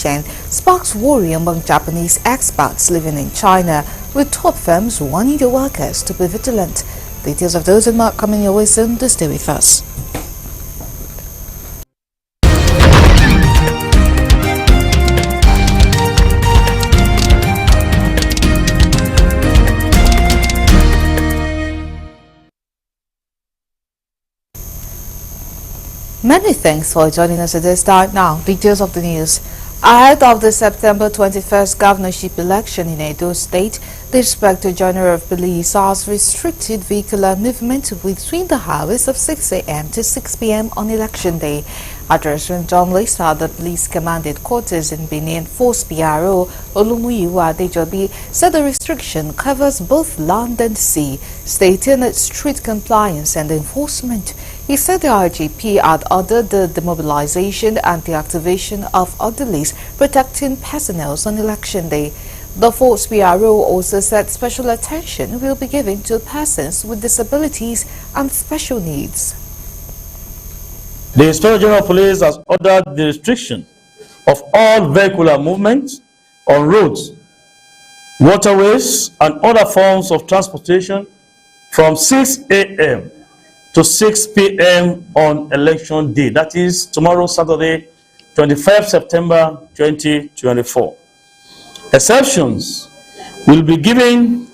election sparks worry among Japanese expats living in China, with top firms warning their workers to be vigilant. Details of those and more coming your way soon. To stay with us. Many thanks for joining us at this time. Now, details of the news. Ahead of the September 21st governorship election in Edo State, the Inspector General of Police has restricted vehicular movement between the hours of 6 a.m. to 6 p.m. on election day. Addressing journalists at the police commanded quarters in Benin, Force PRO Olumuyiwa Adejobi said the restriction covers both land and sea, stating its strict compliance and enforcement. He said the IGP had ordered the demobilization and deactivation of orderlies protecting personnel on election day. The Force PRO also said special attention will be given to persons with disabilities and special needs. The Inspector General of Police has ordered the restriction of all vehicular movements on roads, waterways, and other forms of transportation from 6 a.m. to 6 p.m. on election day. That is tomorrow, Saturday, 25 September 2024. Exceptions will be given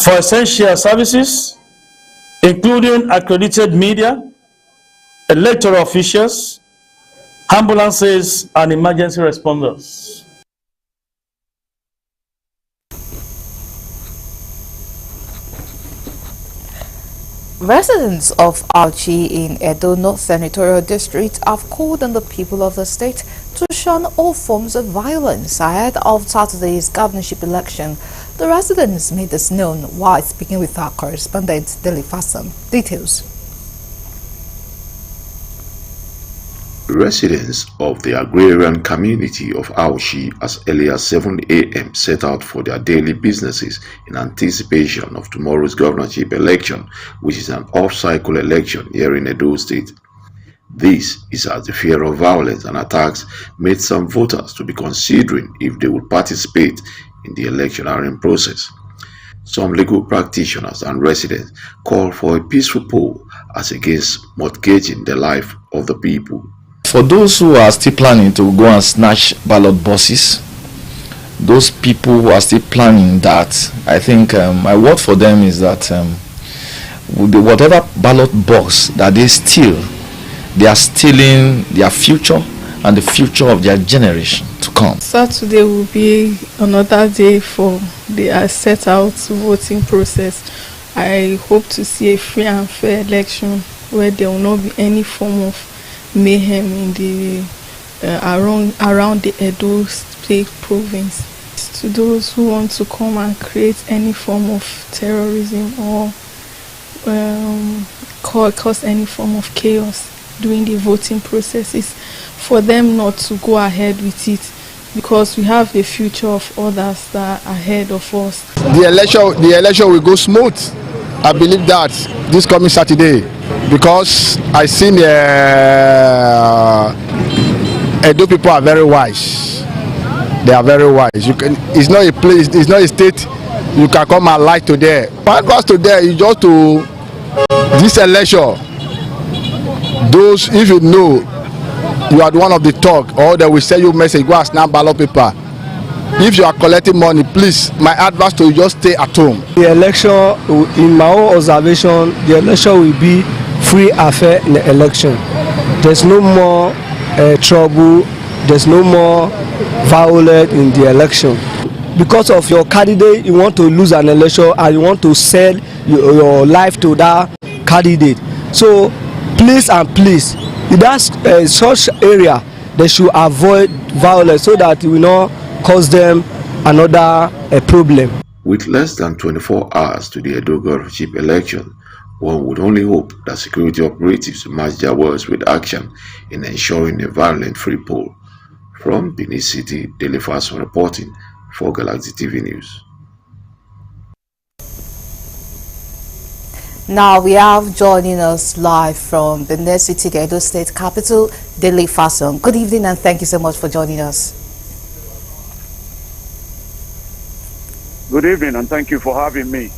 for essential services, including accredited media, electoral officials, ambulances, and emergency responders. Residents of Auchi in Edo North Senatorial District have called on the people of the state to shun all forms of violence ahead of Saturday's governorship election. The residents made this known while speaking with our correspondent, Deli Fassam. Details. Residents of the agrarian community of Auchi as early as 7 a.m. set out for their daily businesses in anticipation of tomorrow's governorship election, which is an off-cycle election here in Edo State. This is as the fear of violence and attacks made some voters to be considering if they would participate in the electioneering process. Some legal practitioners and residents call for a peaceful poll as against mortgaging the life of the people. For those who are still planning to go and snatch ballot boxes, those people who are still planning that, I think my word for them is that whatever ballot box that they steal, they are stealing their future and the future of their generation to come. Saturday will be another day for the set out voting process. I hope to see a free and fair election where there will not be any form of mayhem in the around the Edo State province. To those who want to come and create any form of terrorism or cause any form of chaos during the voting processes, for them not to go ahead with it, because we have the future of others that are ahead of us. The election will go smooth. I believe that this coming Saturday, because I seen Edo people are very wise. They are very wise. It's not a place, it's not a state you can come and lie to there. When it goes to there, you just to this election. Those, if you know you are one of the talk, or they will send you message, go and snap ballot paper. If you are collecting money, please, my advice to you, just stay at home. The election, in my own observation, the election will be free and fair in the election. There's no more trouble, there's no more violence in the election. Because of your candidate, you want to lose an election and you want to sell your life to that candidate. So please and please, in that such area, they should avoid violence so that it will not cause them another problem. With less than 24 hours to the Edo governorship election, one would only hope that security operatives match their words with action in ensuring a violent free poll. From Benin City, Dele Fason reporting for Galaxy TV News. Now we have joining us live from Benin City, the Edo State capital, Dele Fason. Good evening and thank you so much for joining us. Good evening and thank you for having me.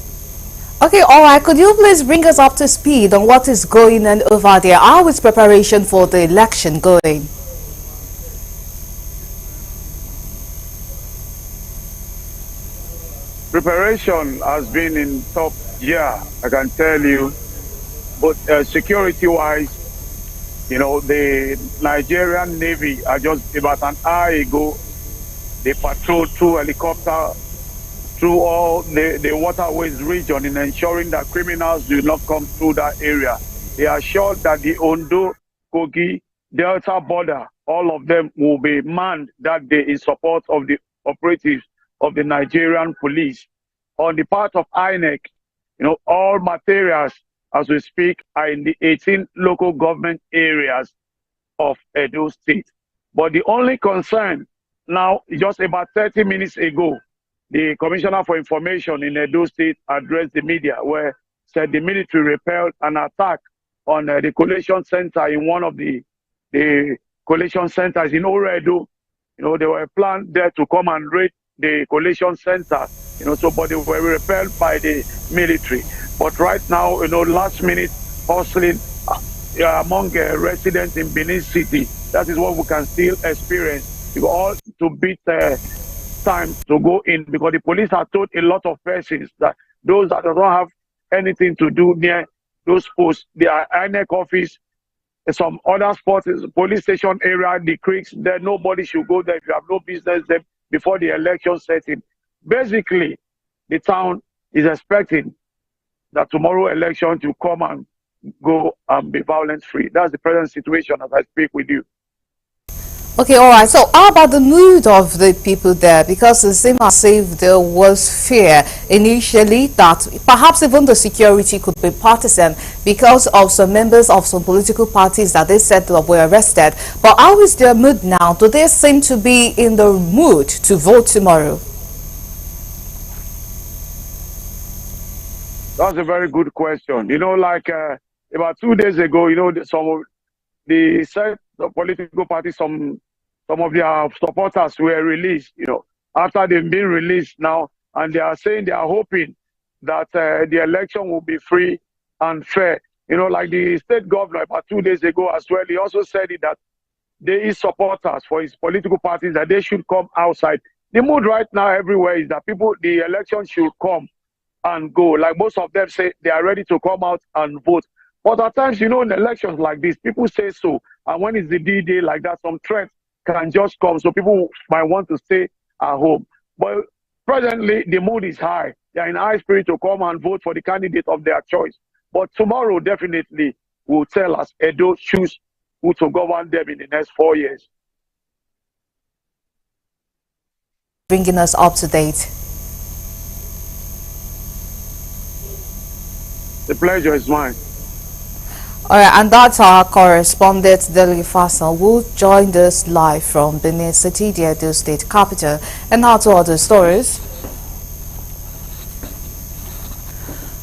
Okay, all right. Could you please bring us up to speed on what is going on over there? How is preparation for the election going? Preparation has been in top gear, I can tell you. But security-wise, the Nigerian Navy are just about an hour ago, they patrolled through helicopter through all the waterways region in ensuring that criminals do not come through that area. They are sure that the Ondo, Kogi, Delta border, all of them will be manned that day in support of the operatives of the Nigerian police. On the part of INEC, all materials as we speak are in the 18 local government areas of Edo State. But the only concern now, just about 30 minutes ago, the Commissioner for Information in Edo State addressed the media where said the military repelled an attack on the collation center in one of the collation centers in Oredo. They were planned there to come and raid the collation center, but they were repelled by the military. But right now, last minute hustling among residents in Benin City, that is what we can still experience. You all to beat time to go in because the police have told a lot of persons that those that don't have anything to do near those posts, the INEC office, some other spots, police station area, the creeks, there nobody should go there if you have no business there before the election setting. Basically, the town is expecting that tomorrow election to come and go and be violence free. That's the present situation as I speak with you. Okay, all right. So how about the mood of the people there? Because it seemed as if there was fear initially that perhaps even the security could be partisan because of some members of some political parties that they said that were arrested. But how is their mood now? Do they seem to be in the mood to vote tomorrow? That's a very good question. Like about 2 days ago, some of the set of political parties, some of their supporters were released, after they've been released now, and they are saying they are hoping that the election will be free and fair. Like the state governor about 2 days ago as well, he also said it that there is supporters for his political parties that they should come outside. The mood right now everywhere is that the election should come and go. Like most of them say they are ready to come out and vote. But at times, in elections like this, people say so. And when it's the D-Day like that, some threats can just come. So people might want to stay at home. But presently, the mood is high. They are in high spirit to come and vote for the candidate of their choice. But tomorrow definitely will tell us Edo choose who to govern them in the next 4 years. Bringing us up to date. The pleasure is mine. All right, and that's our correspondent, Dele Fason, who joined us live from Benin City, the Edo State capital. And now to other stories.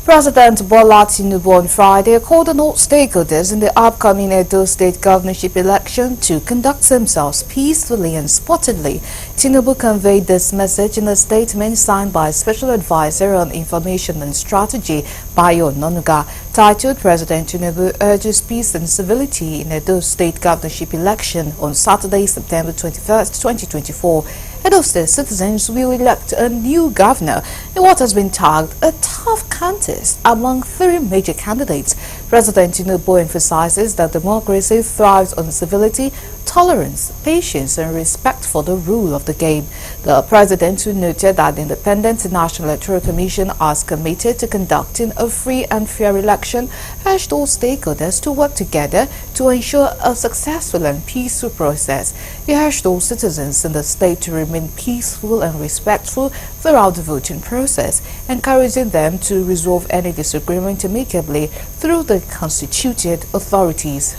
President Bola Tinubu on Friday called on all stakeholders in the upcoming Edo State governorship election to conduct themselves peacefully and sportively. Tinubu conveyed this message in a statement signed by Special Advisor on Information and Strategy, Bayo Onanuga, titled President Tinubu urges peace and civility in Edo State governorship election on Saturday, September 21st, 2024. Edo State citizens will elect a new governor in what has been tagged a tough contest among three major candidates. President Tinubu emphasizes that democracy thrives on civility, tolerance, patience, and respect for the rule of the game. The president noted that the Independent National Electoral Commission is committed to conducting a free and fair election, urged all stakeholders to work together to ensure a successful and peaceful process. He urged all citizens in the state to remain peaceful and respectful throughout the voting process, encouraging them to resolve any disagreement amicably through the constituted authorities.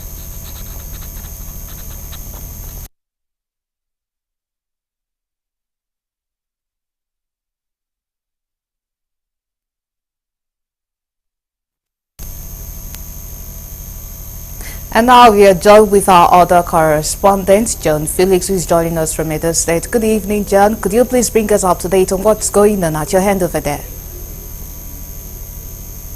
And now we are joined with our other correspondent, John Felix, who is joining us from Edo State. Good evening, John. Could you please bring us up to date on what's going on at your hand over there?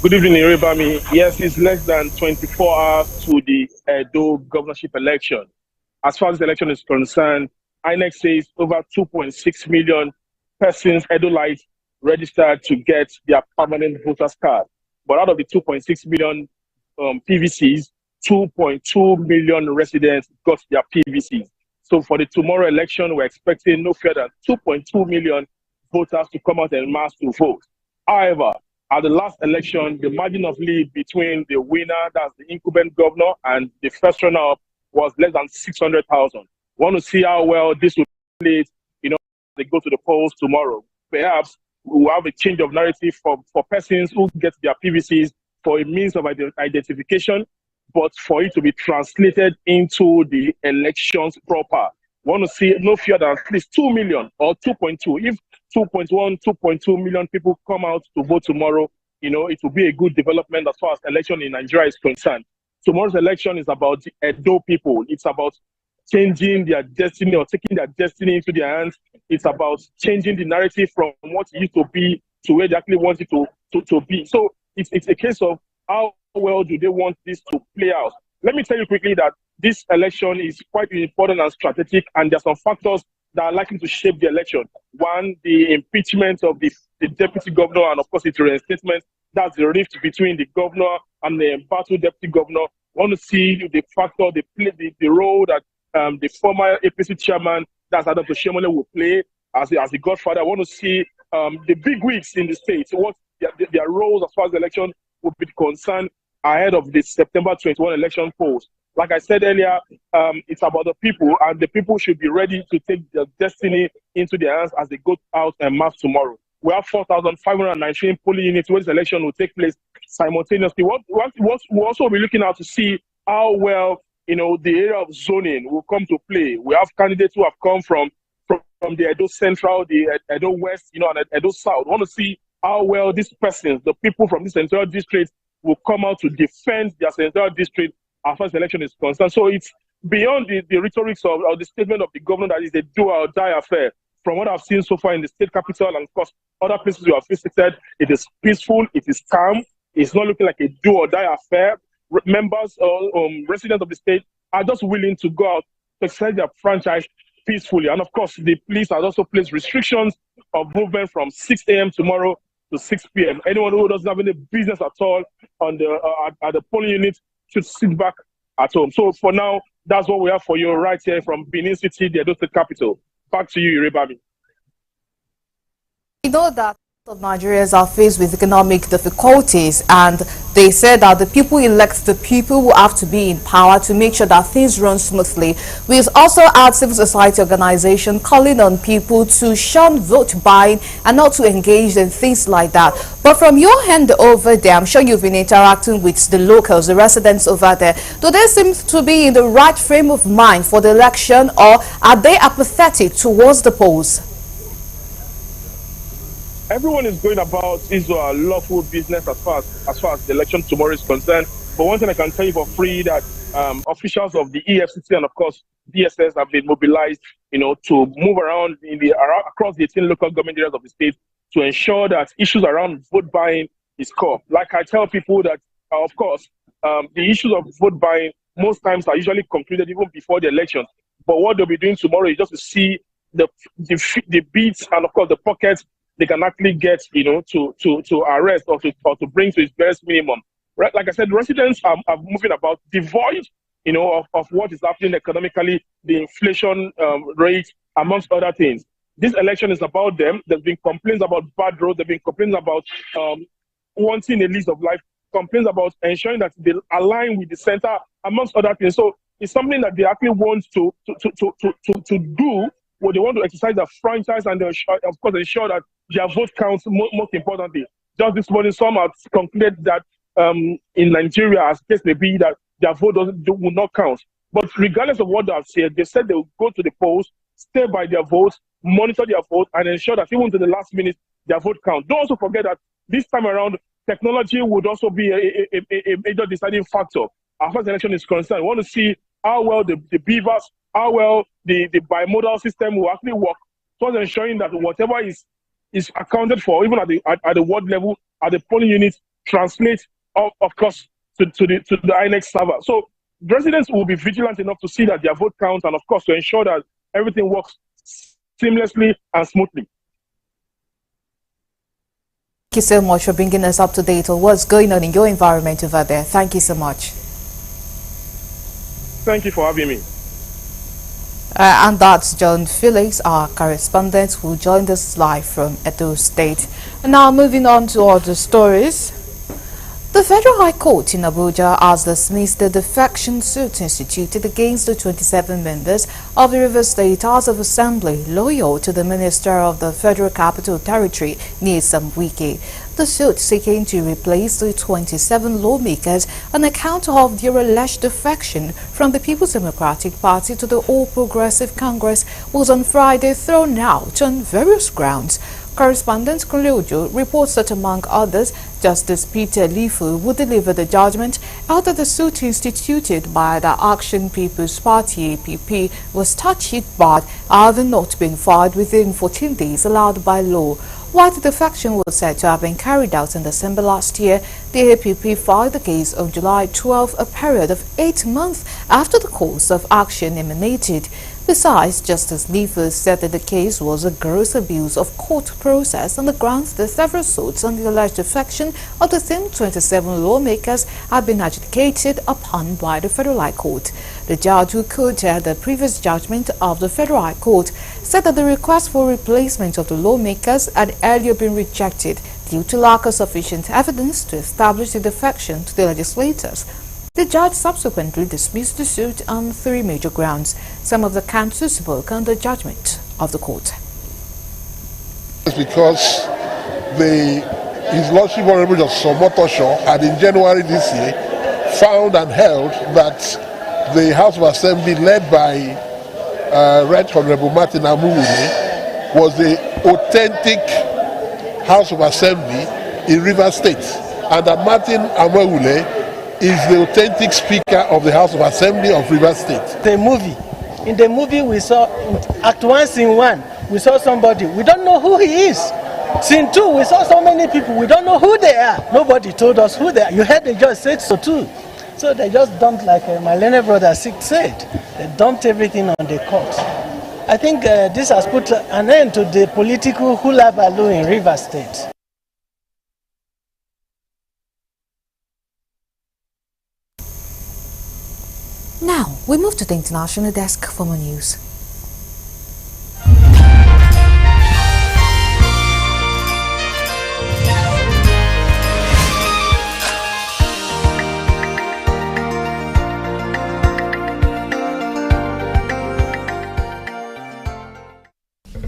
Good evening, Iribami. Yes, it's less than 24 hours to the Edo governorship election. As far as the election is concerned, INEC says over 2.6 million persons, Edolites, registered to get their permanent voters card. But out of the 2.6 million PVCs, 2.2 million residents got their PVCs. So for the tomorrow election, we're expecting no fewer than 2.2 million voters to come out en masse to vote. However, at the last election, the margin of lead between the winner, that's the incumbent governor, and the first runner-up was less than 600,000. Want to see how well this will play, they go to the polls tomorrow. Perhaps we'll have a change of narrative for persons who get their PVCs for a means of identification, but for it to be translated into the elections proper. Want to see no fewer than at least 2 million or 2.2. If 2.1, 2.2 million people come out to vote tomorrow, it will be a good development as far as election in Nigeria is concerned. Tomorrow's election is about the Edo people. It's about changing their destiny or taking their destiny into their hands. It's about changing the narrative from what it used to be to where they actually want it to be. So it's a case of how well do they want this to play out. Let me tell you quickly that this election is quite important and strategic, and there are some factors that are likely to shape the election. One, the impeachment of the deputy governor, and of course its reinstatement. That's the rift between the governor and the embattled deputy governor. I want to see the factor, the role that the former APC chairman, that's Adam Toshimole, will play as the godfather. I want to see the big wigs in the state, what their roles as far as the election will be concerned ahead of the September 21 election polls. Like I said earlier, it's about the people, and the people should be ready to take their destiny into their hands as they go out en masse tomorrow. We have 4,519 polling units where this election will take place simultaneously. We'll also be looking out to see how well the area of zoning will come to play. We have candidates who have come from the Edo Central, the Edo West, and Edo South. We want to see how well these persons, the people from this central district, will come out to defend their central district as far as the election is concerned. So it's beyond the rhetoric of the statement of the governor that is a do or die affair. From what I've seen so far in the state capital and of course other places we have visited, it is peaceful, it is calm, it's not looking like a do or die affair. Members or residents of the state are just willing to go out to exercise their franchise peacefully. And of course, the police has also placed restrictions of movement from 6 a.m. tomorrow to 6 p.m. Anyone who doesn't have any business at all on at the polling unit should sit back at home. So for now, that's what we have for you right here from Benin City, the Edo State capital. Back to you, Iribami. We know that of Nigerians are faced with economic difficulties, and they said that the people elect the people who have to be in power to make sure that things run smoothly. We've also had civil society organization calling on people to shun vote buying and not to engage in things like that. But from your hand over there, I'm sure you've been interacting with the locals, the residents over there. Do they seem to be in the right frame of mind for the election, or are they apathetic towards the polls? Everyone is going about his lawful business as far as the election tomorrow is concerned. But one thing I can tell you for free that officials of the EFCC and of course DSS have been mobilized, to move around across the 18 local government areas of the state to ensure that issues around vote buying is curbed. Like I tell people that, of course, the issues of vote buying most times are usually concluded even before the elections. But what they'll be doing tomorrow is just to see the beats and of course the pockets they can actually get, to arrest or to bring to its barest minimum. Right? Like I said, residents are moving about devoid, of what is happening economically, the inflation rate, amongst other things. This election is about them. There's been complaints about bad roads. There's been complaints about wanting a lease of life, complaints about ensuring that they align with the center, amongst other things. So it's something that they actually want to do. Well, they want to exercise their franchise and, of course, ensure that their vote counts, most importantly. Just this morning, some have concluded that in Nigeria, as case may be, that their vote will not count. But regardless of what they have said, they said they will go to the polls, stay by their votes, monitor their vote, and ensure that even to the last minute, their vote counts. Don't also forget that this time around, technology would also be a major deciding factor. as far as the election is concerned. We want to see how well the beavers, how well the bimodal system will actually work, towards ensuring that whatever is accounted for, even at the ward level, at the polling unit, translates, of course, to the INEC server. So residents will be vigilant enough to see that their vote counts, and of course to ensure that everything works seamlessly and smoothly. Thank you so much for bringing us up to date on what's going on in your environment over there. Thank you so much. Thank you for having me. And that's John Felix, our correspondent, who joined us live from Edo State. And now moving on to other stories. The Federal High Court in Abuja has dismissed the defection suit instituted against the 27 members of the Rivers State House of Assembly loyal to the Minister of the Federal Capital Territory, Nyesom Wike. The suit seeking to replace the 27 lawmakers on account of their alleged defection from the People's Democratic Party to the All Progressive Congress was on Friday thrown out on various grounds. Correspondent Kunle reports that, among others, Justice Peter Lifu will deliver the judgment after the suit instituted by the Action People's Party APP was statute barred, having not been filed within 14 days allowed by law. While the defection was said to have been carried out in December last year, the APP filed the case on July 12, a period of 8 months after the course of action emanated. Besides, Justice Lifu said that the case was a gross abuse of court process on the grounds that several suits on the alleged defection of the same 27 lawmakers had been adjudicated upon by the Federal High Court. The judge who quoted the previous judgment of the Federal High Court said that the request for replacement of the lawmakers had earlier been rejected due to lack of sufficient evidence to establish the defection to the legislators. The judge subsequently dismissed the suit on 3 major grounds. Some of the counsel spoke on the judgment of the court. It's because His Lordship Honorable Justice Omotosho had in January this year found and held that the House of Assembly led by Right Honorable Martin Amuwune was the authentic House of Assembly in Rivers State, and that Martin Amuwune is the authentic Speaker of the House of Assembly of Rivers State. In the movie we saw, Act 1, Scene 1, we saw somebody, we don't know who he is. Scene 2, we saw so many people, we don't know who they are. Nobody told us who they are. You heard the judge said so too. So they just dumped, like my Leonard brother said, they dumped everything on the court. I think this has put an end to the political hula baloo in Rivers State. Now, we move to the international desk for more news.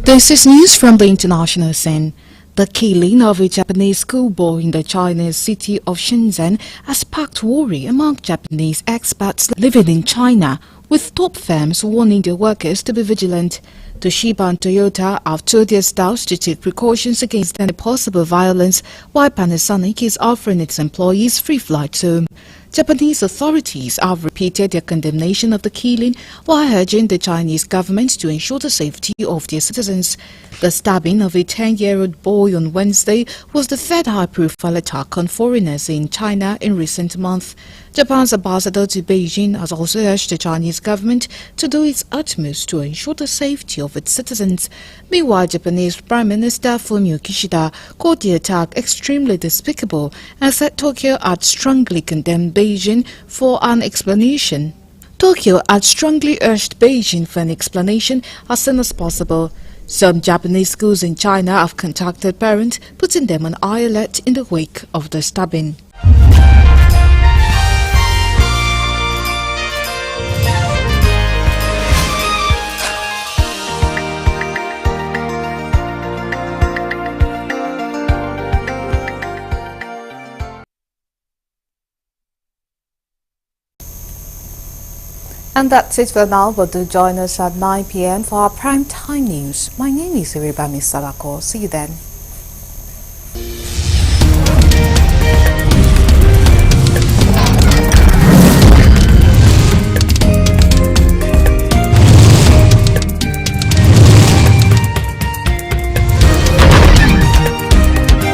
This is news from the international scene. The killing of a Japanese schoolboy in the Chinese city of Shenzhen has sparked worry among Japanese expats living in China, with top firms warning their workers to be vigilant. Toshiba and Toyota have told their staffs to take precautions against any possible violence, while Panasonic is offering its employees free flights home. Japanese authorities have repeated their condemnation of the killing while urging the Chinese government to ensure the safety of their citizens. The stabbing of a 10-year-old boy on Wednesday was the third high-profile attack on foreigners in China in recent months. Japan's ambassador to Beijing has also urged the Chinese government to do its utmost to ensure the safety of its citizens. Meanwhile, Japanese Prime Minister Fumio Kishida called the attack extremely despicable and said Tokyo had strongly condemned Beijing for an explanation. Tokyo had strongly urged Beijing for an explanation as soon as possible. Some Japanese schools in China have contacted parents, putting them on high alert in the wake of the stabbing. And that's it for now, but do join us at 9 p.m. for our prime time news. My name is Iribami Salako. See you then.